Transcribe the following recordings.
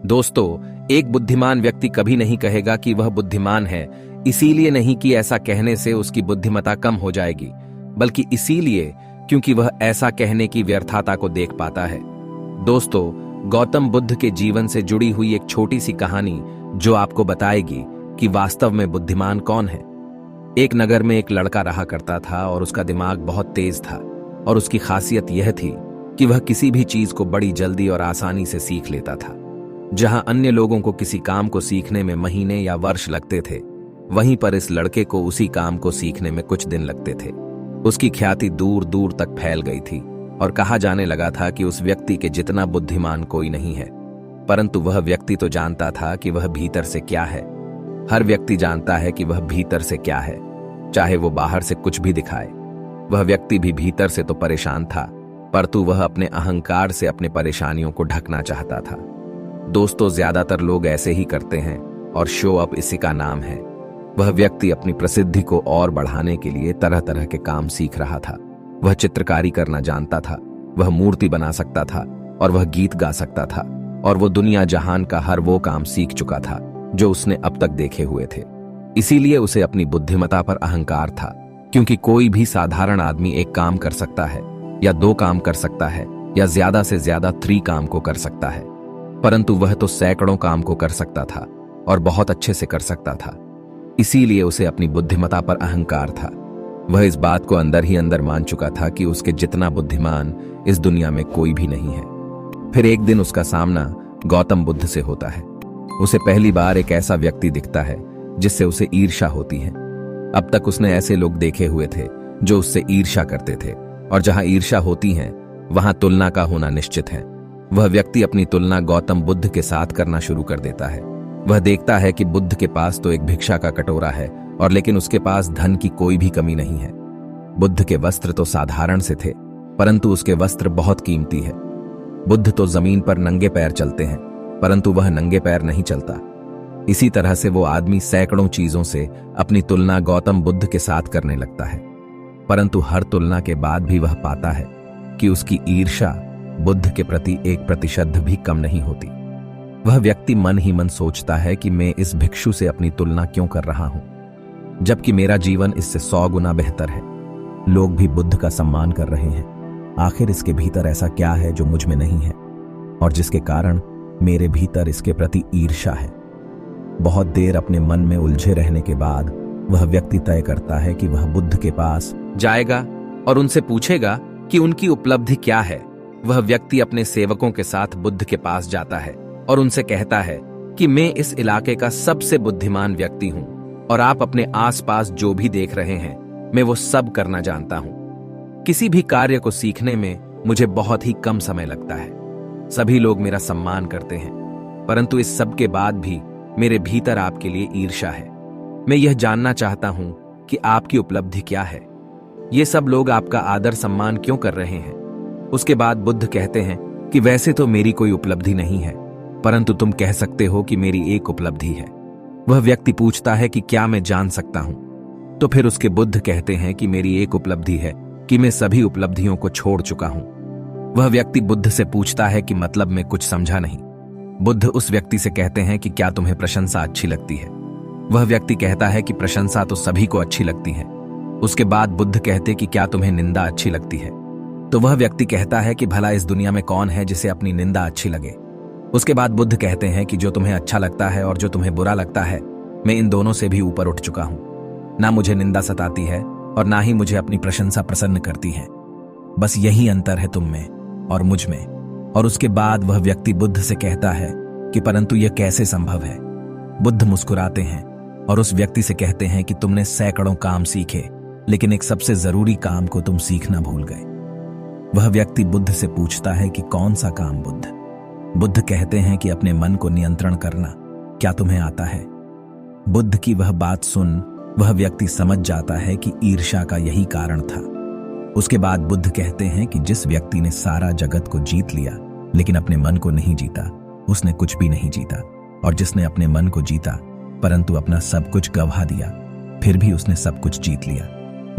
दोस्तों, एक बुद्धिमान व्यक्ति कभी नहीं कहेगा कि वह बुद्धिमान है, इसीलिए नहीं कि ऐसा कहने से उसकी बुद्धिमत्ता कम हो जाएगी, बल्कि इसीलिए क्योंकि वह ऐसा कहने की व्यर्थता को देख पाता है। दोस्तों, गौतम बुद्ध के जीवन से जुड़ी हुई एक छोटी सी कहानी जो आपको बताएगी कि वास्तव में बुद्धिमान कौन है। एक नगर में एक लड़का रहा करता था और उसका दिमाग बहुत तेज था और उसकी खासियत यह थी कि वह किसी भी चीज को बड़ी जल्दी और आसानी से सीख लेता था। जहां अन्य लोगों को किसी काम को सीखने में महीने या वर्ष लगते थे, वहीं पर इस लड़के को उसी काम को सीखने में कुछ दिन लगते थे। उसकी ख्याति दूर दूर तक फैल गई थी और कहा जाने लगा था कि उस व्यक्ति के जितना बुद्धिमान कोई नहीं है। परंतु वह व्यक्ति तो जानता था कि वह भीतर से क्या है। हर व्यक्ति जानता है कि वह भीतर से क्या है, चाहे वो बाहर से कुछ भी दिखाए। वह व्यक्ति भी भीतर से तो परेशान था, परंतु वह अपने अहंकार से अपने परेशानियों को ढकना चाहता था। दोस्तों, ज्यादातर लोग ऐसे ही करते हैं और शो अप इसी का नाम है। वह व्यक्ति अपनी प्रसिद्धि को और बढ़ाने के लिए तरह तरह के काम सीख रहा था। वह चित्रकारी करना जानता था, वह मूर्ति बना सकता था और वह गीत गा सकता था, और वो दुनिया जहान का हर वो काम सीख चुका था जो उसने अब तक देखे हुए थे। इसीलिए उसे अपनी बुद्धिमत्ता पर अहंकार था, क्योंकि कोई भी साधारण आदमी एक काम कर सकता है या दो काम कर सकता है या ज्यादा से ज्यादा 3 काम को कर सकता है, परंतु वह तो सैकड़ों काम को कर सकता था और बहुत अच्छे से कर सकता था। इसीलिए उसे अपनी बुद्धिमत्ता पर अहंकार था। वह इस बात को अंदर ही अंदर मान चुका था कि उसके जितना बुद्धिमान इस दुनिया में कोई भी नहीं है। फिर एक दिन उसका सामना गौतम बुद्ध से होता है। उसे पहली बार एक ऐसा व्यक्ति दिखता है जिससे उसे ईर्ष्या होती है। अब तक उसने ऐसे लोग देखे हुए थे जो उससे ईर्ष्या करते थे, और जहां ईर्ष्या होती है वहां तुलना का होना निश्चित है। वह व्यक्ति अपनी तुलना गौतम बुद्ध के साथ करना शुरू कर देता है। वह देखता है कि बुद्ध के पास तो एक भिक्षा का कटोरा है, और लेकिन उसके पास धन की कोई भी कमी नहीं है। बुद्ध के वस्त्र तो साधारण से थे, परंतु उसके वस्त्र बहुत कीमती है। बुद्ध तो जमीन पर नंगे पैर चलते हैं, परंतु वह नंगे पैर नहीं चलता। इसी तरह से वो आदमी सैकड़ों चीजों से अपनी तुलना गौतम बुद्ध के साथ करने लगता है, परंतु हर तुलना के बाद भी वह पाता है कि उसकी ईर्ष्या बुद्ध के प्रति 1% भी कम नहीं होती। वह व्यक्ति मन ही मन सोचता है कि मैं इस भिक्षु से अपनी तुलना क्यों कर रहा हूं, जबकि मेरा जीवन इससे 100 गुना बेहतर है। लोग भी बुद्ध का सम्मान कर रहे हैं। आखिर इसके भीतर ऐसा क्या है जो मुझ में नहीं है, और जिसके कारण मेरे भीतर इसके प्रति ईर्ष्या है। बहुत देर अपने मन में उलझे रहने के बाद वह व्यक्ति तय करता है कि वह बुद्ध के पास जाएगा और उनसे पूछेगा कि उनकी उपलब्धि क्या है। वह व्यक्ति अपने सेवकों के साथ बुद्ध के पास जाता है और उनसे कहता है कि मैं इस इलाके का सबसे बुद्धिमान व्यक्ति हूं, और आप अपने आसपास जो भी देख रहे हैं मैं वो सब करना जानता हूं। किसी भी कार्य को सीखने में मुझे बहुत ही कम समय लगता है। सभी लोग मेरा सम्मान करते हैं, परंतु इस सब के बाद भी मेरे भीतर आपके लिए ईर्ष्या है। मैं यह जानना चाहता हूं कि आपकी उपलब्धि क्या है। ये सब लोग आपका आदर सम्मान क्यों कर रहे हैं। उसके बाद बुद्ध कहते हैं कि वैसे तो मेरी कोई उपलब्धि नहीं है, परंतु तुम कह सकते हो कि मेरी एक उपलब्धि है। वह व्यक्ति पूछता है कि क्या मैं जान सकता हूं। तो फिर उसके बुद्ध कहते हैं कि मेरी एक उपलब्धि है कि मैं सभी उपलब्धियों को छोड़ चुका हूं। वह व्यक्ति बुद्ध से पूछता है कि मतलब मैं कुछ समझा नहीं। बुद्ध उस व्यक्ति से कहते हैं कि क्या तुम्हें प्रशंसा अच्छी लगती है। वह व्यक्ति कहता है कि प्रशंसा तो सभी को अच्छी लगती है। उसके बाद बुद्ध कहते कि क्या तुम्हें निंदा अच्छी लगती है। तो वह व्यक्ति कहता है कि भला इस दुनिया में कौन है जिसे अपनी निंदा अच्छी लगे। उसके बाद बुद्ध कहते हैं कि जो तुम्हें अच्छा लगता है और जो तुम्हें बुरा लगता है, मैं इन दोनों से भी ऊपर उठ चुका हूं। ना मुझे निंदा सताती है और ना ही मुझे अपनी प्रशंसा प्रसन्न करती है। बस यही अंतर है तुम में और मुझ में। और उसके बाद वह व्यक्ति बुद्ध से कहता है कि परंतु यह कैसे संभव है। बुद्ध मुस्कुराते हैं और उस व्यक्ति से कहते हैं कि तुमने सैकड़ों काम सीखे, लेकिन एक सबसे जरूरी काम को तुम सीखना भूल गए। वह व्यक्ति बुद्ध से पूछता है कि कौन सा काम बुद्ध। बुद्ध कहते हैं कि अपने मन को नियंत्रण करना। क्या तुम्हें आता है। बुद्ध की वह बात सुन वह व्यक्ति समझ जाता है कि ईर्ष्या का यही कारण था। उसके बाद बुद्ध कहते हैं कि जिस व्यक्ति ने सारा जगत को जीत लिया लेकिन अपने मन को नहीं जीता, उसने कुछ भी नहीं जीता। और जिसने अपने मन को जीता परंतु अपना सब कुछ गंवा दिया, फिर भी उसने सब कुछ जीत लिया।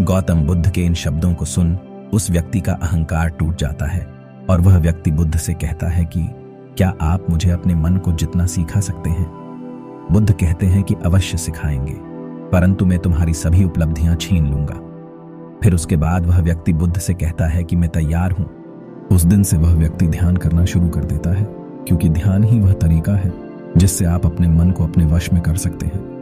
गौतम बुद्ध के इन शब्दों को सुन उस व्यक्ति का अहंकार टूट जाता है और वह व्यक्ति बुद्ध से कहता है कि क्या आप मुझे अपने मन को जितना सिखा सकते हैं? बुद्ध कहते हैं कि अवश्य सिखाएंगे, परंतु मैं तुम्हारी सभी उपलब्धियां छीन लूंगा। फिर उसके बाद वह व्यक्ति बुद्ध से कहता है कि मैं तैयार हूं। उस दिन से वह व्यक्ति ध्यान करना शुरू कर देता है, क्योंकि ध्यान ही वह तरीका है जिससे आप अपने मन को अपने वश में कर सकते हैं।